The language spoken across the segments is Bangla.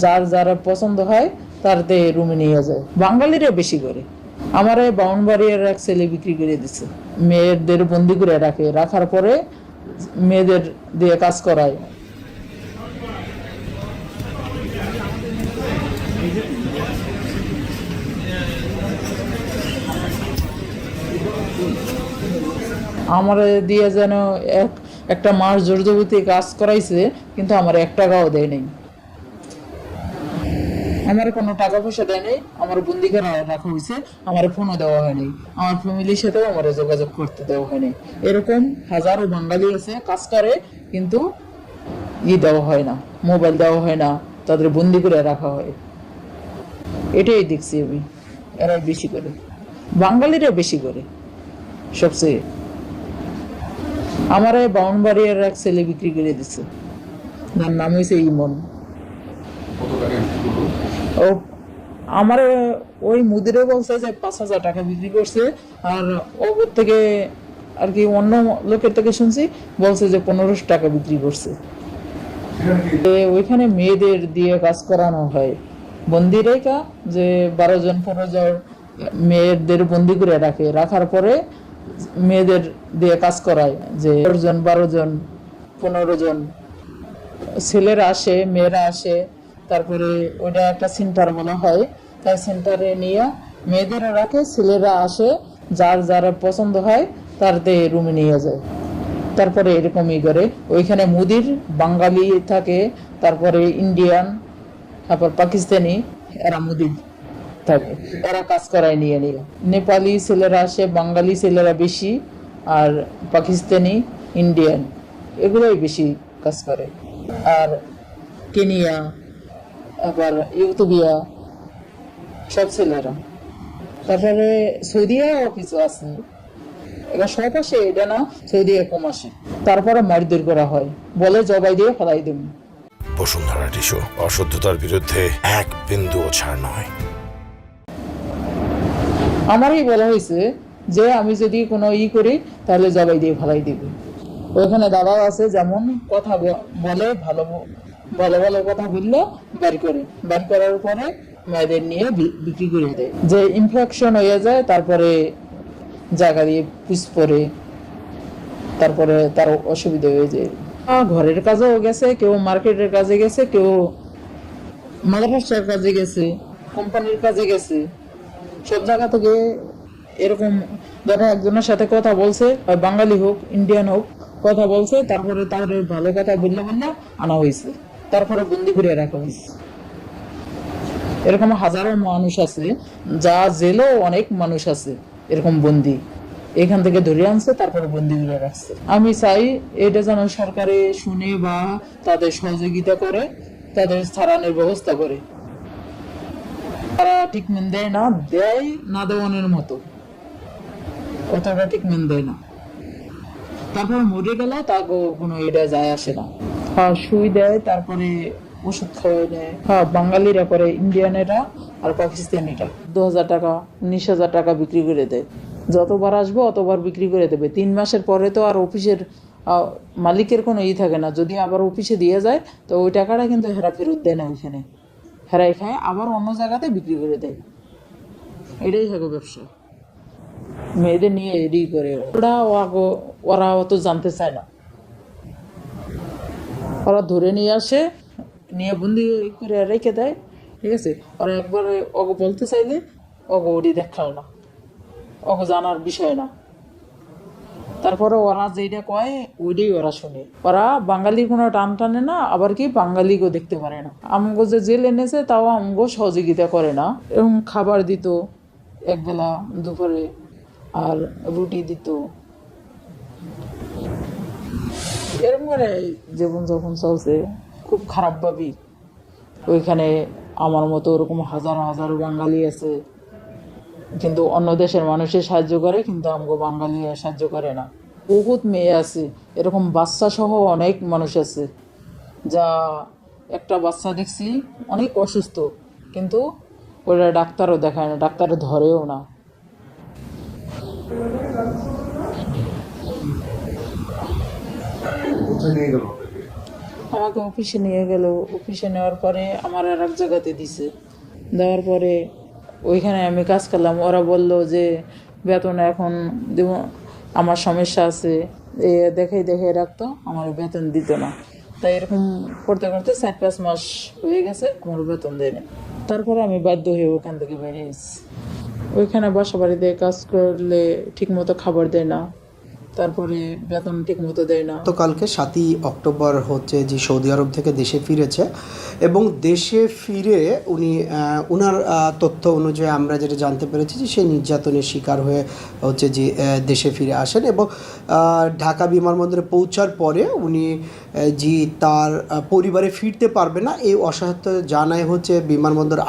যার যারা পছন্দ হয় তার দিয়ে রুমে নিয়ে যায়। বাঙালিরা বেশি করে। আমার এই বাউনবাড়িয়ার এক ছেলে বিক্রি করে দিচ্ছে, মেয়েদের বন্দি করে রাখে, রাখার পরে মেয়েদের দিয়ে কাজ করায়। আমার দিয়ে যেন একটা মাস জোর জবরদস্তি কাজ করাইছে, কিন্তু আমার 1 টাকাও দেয় নাই। আমার কোনো টাকা পয়সা দেয় নাই, আমার বন্দি করে রাখা হয়েছে, আমার ফোনও দেওয়া হয়নি, আমার ফ্যামিলির সাথেও আমার যোগাযোগ করতে দেওয়া হয়নি। এরকম হাজারো বাঙালি আছে কাজ করে, কিন্তু দেওয়া হয় না, মোবাইল দেওয়া হয় না, তাদের বন্দি করে রাখা হয়। এটাই দেখছি আমি, এরা বেশি করে, বাঙালিরা বেশি করে সবচেয়ে। আমার এই বাউনবাড়িয়ার এক ছেলে বিক্রি করে দিচ্ছে, যার নাম হয়েছে ইমন। ও আমার ওই মুদিরে বলছে যে 5,000 টাকা বিক্রি করছে, আর ওর থেকে আর কি অন্য লোকের থেকে শুনছি বলছে যে 1500 টাকা বিক্রি করছে। ওইখানে মেয়েদের দিয়ে কাজ করানো হয়, বন্দি রেখা, যে 12 জন 15 জন মেয়েদের বন্দি করে রাখে, রাখার পরে মেয়েদের দিয়ে কাজ করায়, যে 12 জন 15 জন ছেলেরা আসে, মেয়েরা আসে, তারপরে ওইটা একটা সেন্টার বলা হয়, তাই সেন্টারে নিয়ে মেয়েদেরও রাখে, ছেলেরা আসে, যার যারা পছন্দ হয় তার দিয়ে রুমে নিয়ে যায়। তারপরে এরকমই করে ওইখানে মুদির বাঙালি থাকে, তারপরে ইন্ডিয়ান, তারপর পাকিস্তানি, এরা মুদির থাকে, এরা কাজ করায় নিয়ে নিয়ে। নেপালি ছেলেরা আসে, বাঙালি ছেলেরা বেশি, আর পাকিস্তানি, ইন্ডিয়ান এগুলোই বেশি কাজ করে। আর কেনিয়া, আবার ইউথোপিয়া, সব ছেলেরা। তারপরে সৌদিয়াও কিছু আছে, এটা সব আসে, এটা না সৌদিয়া কম আসে। তারপরে মারধর করা হয়, বলে জবাই দিয়ে ফেলাই দেব। বসুন্ধরা টিস্যু, অসভ্যতার বিরুদ্ধে এক বিন্দুও ছাড় নয়। আমারই বলা হয়েছে যে আমি যদি কোনো করি তাহলে জবাই দিয়ে ফেলাই দিবে। ওইখানে দাদাও আছে, যেমন কথা বলে, ভালো ভালো ভালো কথা বললে বের করার পরে মেয়েদের নিয়ে বিক্রি করে দেয়, যে ইনফেকশন হয়ে যায়, তারপরে জায়গা দিয়ে পুষ পরে, তারপরে তার অসুবিধা হয়ে যায়। ঘরের কাজেও গেছে, কেউ মার্কেটের কাজে গেছে, কেউ মাদ্রাসার কাজে গেছে, কোম্পানির কাজে গেছে, সব জায়গা থেকে। এরকম ধরো একজনের সাথে কথা বলছে, বাঙালি হোক ইন্ডিয়ান হোক, কথা বলছে, তারপরে তার ভালো কথা বললে আনা হয়েছে, তারপরে বন্দি করে রাখা হয়েছে। এরকম হাজারো মানুষ আছে, যা জেলেও অনেক মানুষ আছে এরকম বন্দি, এখান থেকে ধরে আনছে, তারপরে বন্দি করে রাখছে। আমি চাই এটা যেন সরকারে শুনে বা তাদের সহযোগিতা করে, তাদের ছাড়ানোর ব্যবস্থা করে। তারা ট্রিটমেন্ট দেয় না দেওয়ানোর মতো, কতটা ট্রিটমেন্ট দেয় না। তারপরে মরে গেল, তাকে কোনো এটা যায় আসে না। সুই দেয়, তারপরে ওষুধ খাওয়াই নেয়। বাঙালিরা করে, ইন্ডিয়ানেরা আর পাকিস্তানিরা 2,000 টাকা 19,000 টাকা বিক্রি করে দেয়। যতবার আসবো অতবার বিক্রি করে দেবে। 3 মাসের পরে তো আর অফিসের মালিকের কোনো থাকে না, যদি আবার অফিসে দিয়ে যায় তো ওই টাকাটা কিন্তু হেরা ফেরত দেয় না, ওইখানে হেরাই খায়, আবার অন্য জায়গাতে বিক্রি করে দেয়। এটাই থাকে ব্যবসা, মেয়েদের নিয়ে এডি করে। ওরা অত জানতে চায় না, ওরা ধরে নিয়ে আসে, নিয়ে বন্দি করে রেখে দেয়, ঠিক আছে। ওরা একবারে অগো বলতে চাইলে অগো ওটি দেখাও না, অগো জানার বিষয় না। তারপরে ওরা যেটা কয় ওইটাই ওরা শুনে। ওরা বাঙালি কোনো টান টানে না, আবার কি বাঙালিকেও দেখতে পারে না। আমগো যে জেল এনেছে তাও আমগো সহযোগিতা করে না। এরকম খাবার দিত একবেলা দুপুরে, আর রুটি দিত। এরকম করে জীবন যখন চলছে খুব খারাপ ভাবি। ওইখানে আমার মতো ওরকম হাজার হাজার বাঙালি আছে, কিন্তু অন্য দেশের মানুষের সাহায্য করে, কিন্তু আমগো বাঙালি সাহায্য করে না। বহুত মেয়ে আছে এরকম, বাচ্চা সহ অনেক মানুষ আছে, যা একটা বাচ্চা দেখছি অনেক অসুস্থ, কিন্তু ওরা ডাক্তারও দেখায় না, ডাক্তারও ধরেও না। আমাকে অফিসে নিয়ে গেল, অফিসে নেওয়ার পরে আমার আর এক জায়গাতে দিছে, দেওয়ার পরে ওইখানে আমি কাজ করলাম। ওরা বলল যে বেতন এখন দেব, আমার সমস্যা আছে, এ দেখে রাখতো, আমার বেতন দিত না। তাই এরকম করতে করতে 4-5 মাস হয়ে গেছে, আমার বেতন দেয়নি। তারপরে আমি বাধ্য হয়ে ওখান থেকে বেরিয়ে এসেছি। ওইখানে বাসা বাড়িতে কাজ করলে ঠিকমতো খাবার দেয় না, তারপরে বেতন ঠিকমতো দেয় না। গতকালকে 7ই অক্টোবর হচ্ছে যে সৌদি আরব থেকে দেশে ফিরেছে এবং দেশে ফিরে উনি ওনার তথ্য অনুযায়ী আমরা যেটা জানতে পেরেছি যে সে নির্যাতনের শিকার হয়ে হচ্ছে যে দেশে ফিরে আসেন এবং ঢাকা বিমানবন্দরে পৌঁছার পরে উনি যে তার পরিবারে ফিরতে পারবে না এই অসহায়ত্ব জানায় হচ্ছে বিমানবন্দর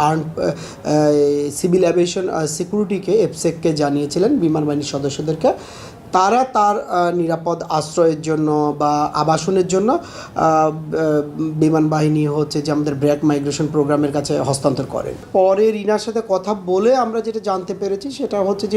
সিভিল অ্যাভিয়েশন সিকিউরিটিকে, এফসেককে জানিয়েছিলেন, বিমান বাহিনীর সদস্যদেরকে। তারা তার নিরাপদ আশ্রয়ের জন্য বা আবাসনের জন্য বিমান বাহিনী হচ্ছে যে আমাদের ব্র্যাক মাইগ্রেশন প্রোগ্রামের কাছে হস্তান্তর করেন। পরে রিনার সাথে কথা বলে আমরা যেটা জানতে পেরেছি সেটা হচ্ছে যে